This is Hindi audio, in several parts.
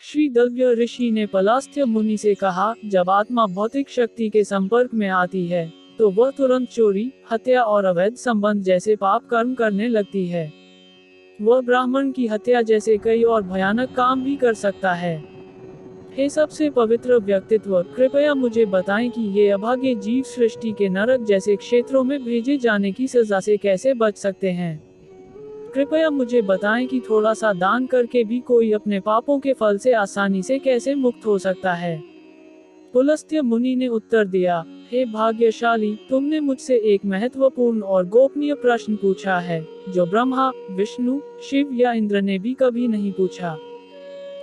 श्री दल्व्य ऋषि ने पलास्त्य मुनि से कहा, जब आत्मा भौतिक शक्ति के संपर्क में आती है तो वह तुरंत चोरी, हत्या और अवैध संबंध जैसे पाप कर्म करने लगती है। वह ब्राह्मण की हत्या जैसे कई और भयानक काम भी कर सकता है। हे सबसे पवित्र व्यक्तित्व, कृपया मुझे बताएं कि ये अभागे जीव सृष्टि के नरक जैसे क्षेत्रों में भेजे जाने की सजा से कैसे बच सकते हैं। कृपया मुझे बताएं कि थोड़ा सा दान करके भी कोई अपने पापों के फल से आसानी से कैसे मुक्त हो सकता है। पुलस्त्य मुनि ने उत्तर दिया, हे भाग्यशाली, तुमने मुझसे एक महत्वपूर्ण और गोपनीय प्रश्न पूछा है, जो ब्रह्मा, विष्णु, शिव या इंद्र ने भी कभी नहीं पूछा।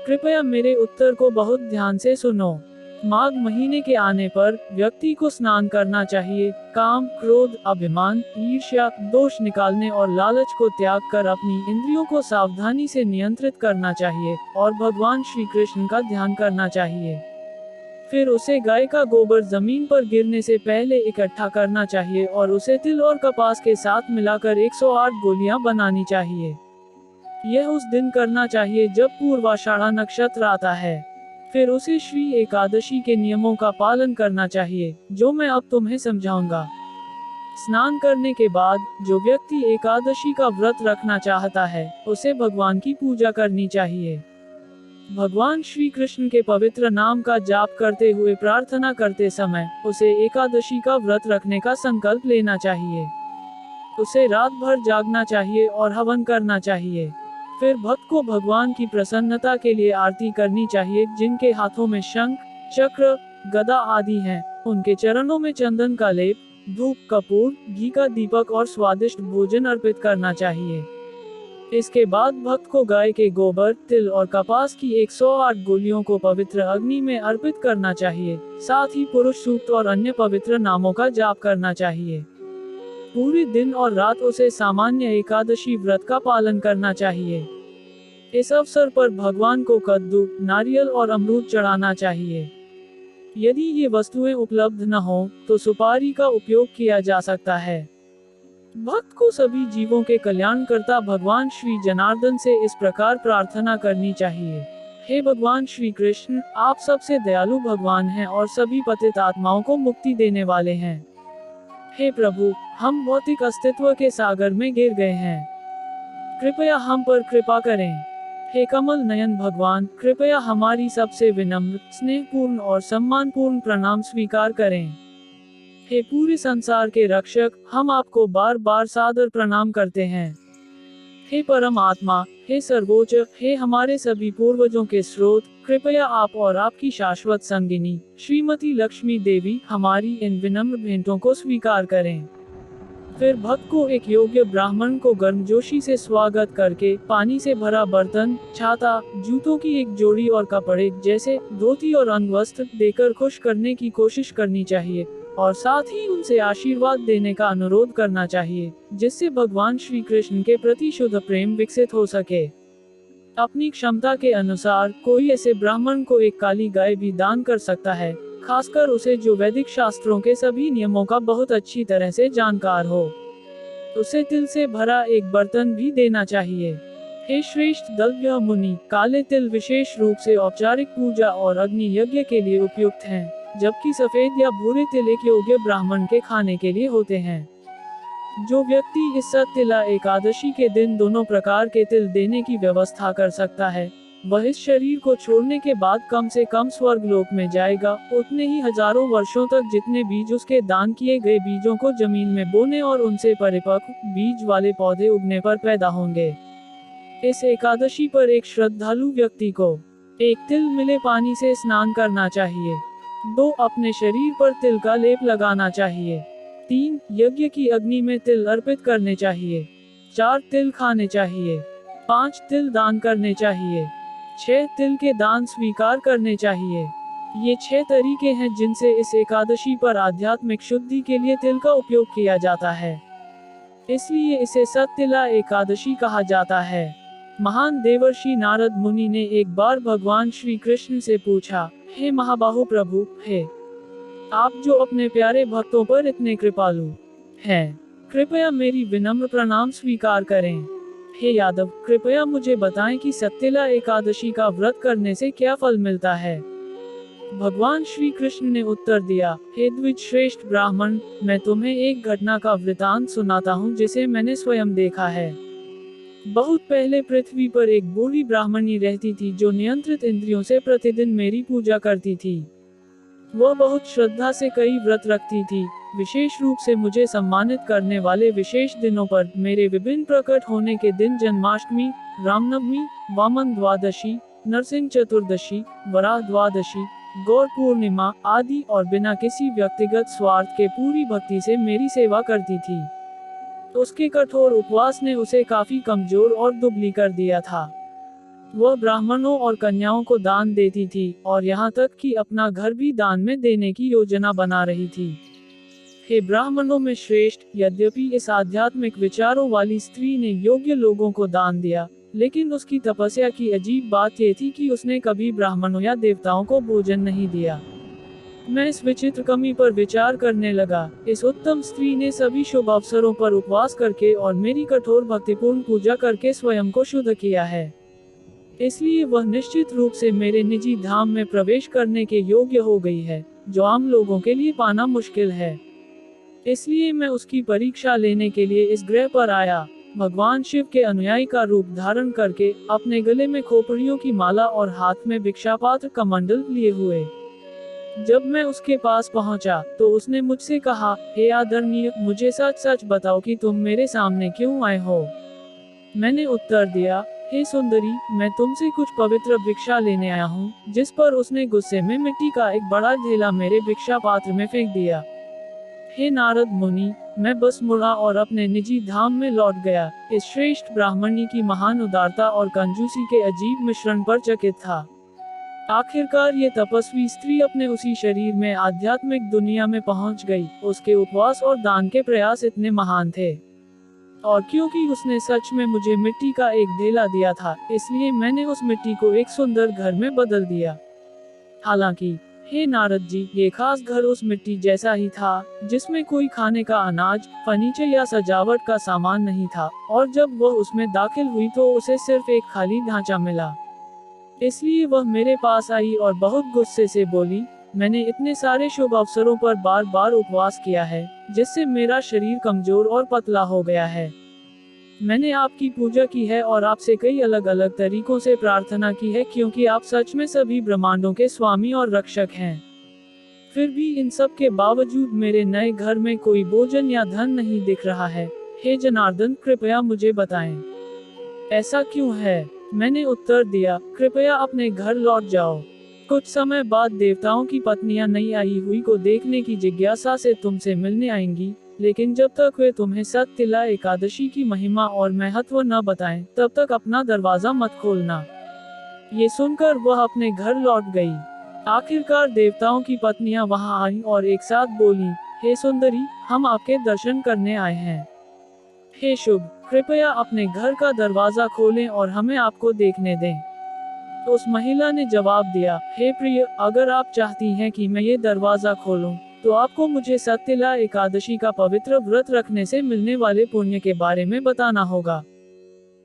कृपया मेरे उत्तर को बहुत ध्यान से सुनो। माघ महीने के आने पर व्यक्ति को स्नान करना चाहिए। काम, क्रोध, अभिमान, ईर्ष्या, दोष निकालने और लालच को त्याग कर अपनी इंद्रियों को सावधानी से नियंत्रित करना चाहिए और भगवान श्री कृष्ण का ध्यान करना चाहिए। फिर उसे गाय का गोबर जमीन पर गिरने से पहले इकट्ठा करना चाहिए और उसे तिल और कपास के साथ मिलाकर 108 गोलियां बनानी चाहिए। यह उस दिन करना चाहिए जब पूर्वाषाढ़ा नक्षत्र आता है। फिर उसे श्री एकादशी के नियमों का पालन करना चाहिए, जो मैं अब तुम्हें समझाऊंगा। स्नान करने के बाद जो व्यक्ति एकादशी का व्रत रखना चाहता है, उसे भगवान की पूजा करनी चाहिए। भगवान श्री कृष्ण के पवित्र नाम का जाप करते हुए प्रार्थना करते समय उसे एकादशी का व्रत रखने का संकल्प लेना चाहिए। उसे रात भर जागना चाहिए और हवन करना चाहिए। फिर भक्त को भगवान की प्रसन्नता के लिए आरती करनी चाहिए। जिनके हाथों में शंख, चक्र, गदा आदि हैं, उनके चरणों में चंदन का लेप, धूप, कपूर, घी का दीपक और स्वादिष्ट भोजन अर्पित करना चाहिए। इसके बाद भक्त को गाय के गोबर, तिल और कपास की 108 गोलियों को पवित्र अग्नि में अर्पित करना चाहिए। साथ ही पुरुष सूक्त और अन्य पवित्र नामों का जाप करना चाहिए। पूरे दिन और रात उसे सामान्य एकादशी व्रत का पालन करना चाहिए। इस अवसर पर भगवान को कद्दू, नारियल और अमरूद चढ़ाना चाहिए। यदि ये वस्तुएं उपलब्ध न हो तो सुपारी का उपयोग किया जा सकता है। भक्त को सभी जीवों के कल्याणकर्ता भगवान श्री जनार्दन से इस प्रकार प्रार्थना करनी चाहिए, हे भगवान श्री कृष्ण, आप सबसे दयालु भगवान हैं और सभी पतित आत्माओं को मुक्ति देने वाले हैं। हे प्रभु, हम भौतिक अस्तित्व के सागर में गिर गए हैं, कृपया हम पर कृपा करें। हे कमल नयन भगवान, कृपया हमारी सबसे विनम्र, स्नेहपूर्ण और सम्मानपूर्ण प्रणाम स्वीकार करें। हे पूरे संसार के रक्षक, हम आपको बार बार सादर प्रणाम करते हैं। हे परम आत्मा, हे सर्वोच्च, हे हमारे सभी पूर्वजों के स्रोत, कृपया आप और आपकी शाश्वत संगिनी श्रीमती लक्ष्मी देवी हमारी इन विनम्र भेंटों को स्वीकार करें। फिर भक्त को एक योग्य ब्राह्मण को गर्मजोशी से स्वागत करके पानी से भरा बर्तन, छाता, जूतों की एक जोड़ी और कपड़े जैसे धोती और अंगवस्त्र देकर खुश करने की कोशिश करनी चाहिए और साथ ही उनसे आशीर्वाद देने का अनुरोध करना चाहिए, जिससे भगवान श्री कृष्ण के प्रति शुद्ध प्रेम विकसित हो सके। अपनी क्षमता के अनुसार कोई ऐसे ब्राह्मण को एक काली गाय भी दान कर सकता है, खासकर उसे जो वैदिक शास्त्रों के सभी नियमों का बहुत अच्छी तरह से जानकार हो। उसे तिल से भरा एक बर्तन भी देना चाहिए। हे श्रेष्ठ दल्व्य मुनि, काले तिल विशेष रूप से औपचारिक पूजा और अग्नि यज्ञ के लिए उपयुक्त हैं, जबकि सफेद या भूरे तिल एक योग्य ब्राह्मण के खाने के लिए होते हैं। जो व्यक्ति इस सत्तिला एकादशी के दिन दोनों प्रकार के तिल देने की व्यवस्था कर सकता है, वह इस शरीर को छोड़ने के बाद कम से कम स्वर्ग लोक में जाएगा, उतने ही हजारों वर्षों तक जितने बीज उसके दान किए गए बीजों को जमीन में बोने और उनसे परिपक्व बीज वाले पौधे उगने पर पैदा होंगे। इस एकादशी पर एक श्रद्धालु व्यक्ति को 1 तिल मिले पानी से स्नान करना चाहिए। 2 अपने शरीर पर तिल का लेप लगाना चाहिए। 3 यज्ञ की अग्नि में तिल अर्पित करने चाहिए। 4 तिल खाने चाहिए। 5 तिल दान करने चाहिए। 6 तिल के दान स्वीकार करने चाहिए। ये 6 तरीके हैं जिनसे इस एकादशी पर आध्यात्मिक शुद्धि के लिए तिल का उपयोग किया जाता है। इसलिए इसे सत्तिला एकादशी कहा जाता है। महान देवर्षि नारद मुनि ने एक बार भगवान श्री कृष्ण से पूछा, हे महाबाहु प्रभु, हे आप जो अपने प्यारे भक्तों पर इतने कृपालु हैं, कृपया मेरी विनम्र प्रणाम स्वीकार करें। हे यादव, कृपया मुझे बताएं कि सत्यला एकादशी का व्रत करने से क्या फल मिलता है। भगवान श्री कृष्ण ने उत्तर दिया, हे द्विज श्रेष्ठ ब्राह्मण, मैं तुम्हें एक घटना का वृतांत सुनाता हूँ जिसे मैंने स्वयं देखा है। बहुत पहले पृथ्वी पर एक बूढ़ी ब्राह्मणी रहती थी जो नियंत्रित इंद्रियों से प्रतिदिन मेरी पूजा करती थी। वह बहुत श्रद्धा से कई व्रत रखती थी, विशेष रूप से मुझे सम्मानित करने वाले विशेष दिनों पर, मेरे विभिन्न प्रकट होने के दिन जन्माष्टमी, रामनवमी, वामन द्वादशी, नरसिंह चतुर्दशी, वराह द्वादशी, गौर पूर्णिमा आदि, और बिना किसी व्यक्तिगत स्वार्थ के पूरी भक्ति से मेरी सेवा करती थी। उसके कठोर उपवास ने उसे काफी कमजोर और दुबली कर दिया था। वह ब्राह्मणों और कन्याओं को दान देती थी और यहाँ तक कि अपना घर भी दान में देने की योजना बना रही थी। हे ब्राह्मणों में श्रेष्ठ, यद्यपि इस आध्यात्मिक विचारों वाली स्त्री ने योग्य लोगों को दान दिया, लेकिन उसकी तपस्या की अजीब बात यह थी कि उसने कभी ब्राह्मणों या देवताओं को भोजन नहीं दिया। मैं इस विचित्र कमी पर विचार करने लगा। इस उत्तम स्त्री ने सभी शुभ अवसरों पर उपवास करके और मेरी कठोर भक्तिपूर्ण पूजा करके स्वयं को शुद्ध किया है। इसलिए वह निश्चित रूप से मेरे निजी धाम में प्रवेश करने के योग्य हो गई है, जो आम लोगों के लिए पाना मुश्किल है। इसलिए मैं उसकी परीक्षा लेने के लिए इस ग्रह पर आया, भगवान शिव के अनुयायी का रूप धारण करके, अपने गले में खोपड़ियों की माला और हाथ में भिक्षापात्र कमंडल लिए हुए। जब मैं उसके पास पहुंचा, तो उसने मुझसे कहा, हे आदरणीय, मुझे सच सच बताओ कि तुम मेरे सामने क्यों आए हो। मैंने उत्तर दिया, हे सुंदरी, मैं तुमसे कुछ पवित्र भिक्षा लेने आया हूँ, जिस पर उसने गुस्से में मिट्टी का एक बड़ा ढेला मेरे भिक्षा पात्र में फेंक दिया। हे नारद मुनि, मैं बस मुड़ा और अपने निजी धाम में लौट गया। इस श्रेष्ठ ब्राह्मणी की महान उदारता और कंजूसी के अजीब मिश्रण पर चकित था। आखिरकार ये तपस्वी स्त्री अपने उसी शरीर में आध्यात्मिक दुनिया में पहुंच गई। उसके उपवास और दान के प्रयास इतने महान थे, और क्योंकि उसने सच में मुझे मिट्टी का एक ढेला दिया था, इसलिए मैंने उस मिट्टी को एक सुंदर घर में बदल दिया। हालांकि हे नारद जी, ये खास घर उस मिट्टी जैसा ही था, जिसमें कोई खाने का अनाज, फर्नीचर या सजावट का सामान नहीं था, और जब वह उसमें दाखिल हुई तो उसे सिर्फ एक खाली ढांचा मिला। इसलिए वह मेरे पास आई और बहुत गुस्से से बोली, मैंने इतने सारे शुभ अवसरों पर बार बार उपवास किया है, जिससे मेरा शरीर कमजोर और पतला हो गया है। मैंने आपकी पूजा की है और आपसे कई अलग अलग तरीकों से प्रार्थना की है, क्योंकि आप सच में सभी ब्रह्मांडों के स्वामी और रक्षक हैं। फिर भी इन सब के बावजूद मेरे नए घर में कोई भोजन या धन नहीं दिख रहा है। हे जनार्दन, कृपया मुझे बताएं, ऐसा क्यों है। मैंने उत्तर दिया, कृपया अपने घर लौट जाओ। कुछ समय बाद देवताओं की पत्नियां नई आई हुई को देखने की जिज्ञासा से तुमसे मिलने आएंगी, लेकिन जब तक वे तुम्हें सत्यला एकादशी की महिमा और महत्व न बताएं, तब तक अपना दरवाजा मत खोलना। ये सुनकर वह अपने घर लौट गई। आखिरकार देवताओं की पत्नियां वहां आईं और एक साथ बोली, हे सुंदरी, हम आपके दर्शन करने आए हैं। हे शुभ, कृपया अपने घर का दरवाजा खोलें और हमें आपको देखने दें। तो उस महिला ने जवाब दिया, हे प्रिय, अगर आप चाहती हैं कि मैं ये दरवाजा खोलूं, तो आपको मुझे सत्यला एकादशी का पवित्र व्रत रखने से मिलने वाले पुण्य के बारे में बताना होगा।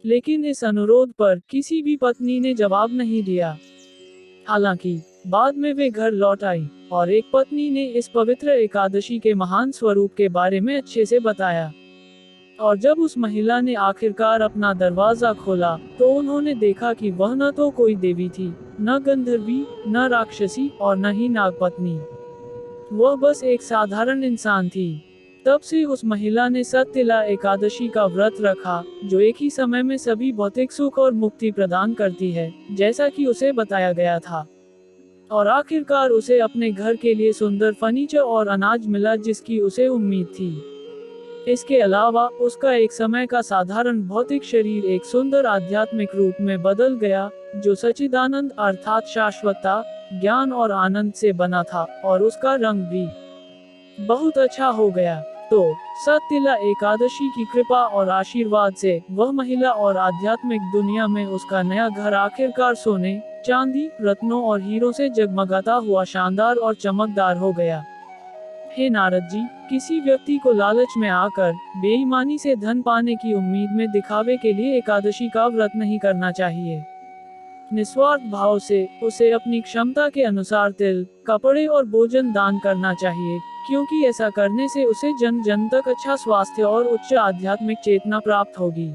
लेकिन इस अनुरोध पर किसी भी पत्नी ने जवाब नहीं दिया। हालांकि बाद में वे घर लौट आई और एक पत्नी ने इस पवित्र एकादशी के महान स्वरूप के बारे में अच्छे से बताया। और जब उस महिला ने आखिरकार अपना दरवाजा खोला, तो उन्होंने देखा कि वह न तो कोई देवी थी, न गंधर्वी, न राक्षसी और न ही नागपत्नी। वह बस एक साधारण इंसान थी। तब से उस महिला ने सत्यला एकादशी का व्रत रखा, जो एक ही समय में सभी भौतिक सुख और मुक्ति प्रदान करती है, जैसा कि उसे बताया गया था। और आखिरकार उसे अपने घर के लिए सुंदर फर्नीचर और अनाज मिला, जिसकी उसे उम्मीद थी। इसके अलावा उसका एक समय का साधारण भौतिक शरीर एक सुंदर आध्यात्मिक रूप में बदल गया, जो सच्चिदानंद अर्थात शाश्वतता, ज्ञान और आनंद से बना था, और उसका रंग भी बहुत अच्छा हो गया। तो सत्यला एकादशी की कृपा और आशीर्वाद से वह महिला और आध्यात्मिक दुनिया में उसका नया घर आखिरकार सोने, चांदी, रत्नों और हीरों से जगमगाता हुआ शानदार और चमकदार हो गया। हे नारद जी, किसी व्यक्ति को लालच में आकर बेईमानी से धन पाने की उम्मीद में दिखावे के लिए एकादशी का व्रत नहीं करना चाहिए। निस्वार्थ भाव से उसे अपनी क्षमता के अनुसार तिल, कपड़े और भोजन दान करना चाहिए, क्योंकि ऐसा करने से उसे जन जन तक अच्छा स्वास्थ्य और उच्च आध्यात्मिक चेतना प्राप्त होगी।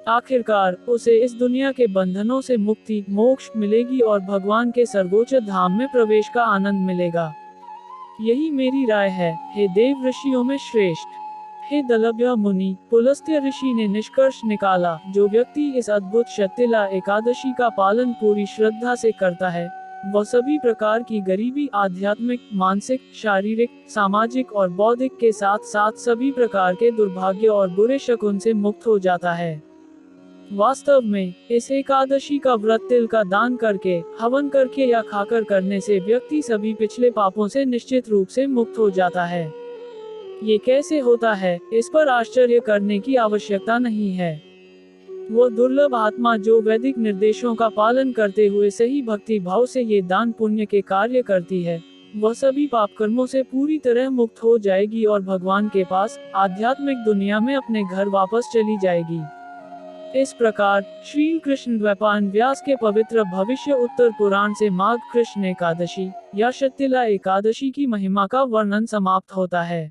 आखिरकार उसे इस दुनिया के बंधनों से मुक्ति, मोक्ष मिलेगी और भगवान के सर्वोच्च धाम में प्रवेश का आनंद मिलेगा। यही मेरी राय है, हे देव ऋषियों में श्रेष्ठ। हे दलभ्य मुनि, पुलस्त्य ऋषि ने निष्कर्ष निकाला, जो व्यक्ति इस अद्भुत शतिला एकादशी का पालन पूरी श्रद्धा से करता है, वह सभी प्रकार की गरीबी, आध्यात्मिक, मानसिक, शारीरिक, सामाजिक और बौद्धिक के साथ साथ सभी प्रकार के दुर्भाग्य और बुरे शकुन से मुक्त हो जाता है। वास्तव में इस एकादशी का व्रत तिल का दान करके, हवन करके या खाकर करने से व्यक्ति सभी पिछले पापों से निश्चित रूप से मुक्त हो जाता है। ये कैसे होता है, इस पर आश्चर्य करने की आवश्यकता नहीं है। वो दुर्लभ आत्मा जो वैदिक निर्देशों का पालन करते हुए सही भक्ति भाव से ये दान पुण्य के कार्य करती है, वह सभी पाप कर्मों से पूरी तरह मुक्त हो जाएगी और भगवान के पास आध्यात्मिक दुनिया में अपने घर वापस चली जाएगी। इस प्रकार श्री कृष्ण द्वैपायन व्यास के पवित्र भविष्य उत्तर पुराण से माघ कृष्ण एकादशी या शतिला एकादशी की महिमा का वर्णन समाप्त होता है।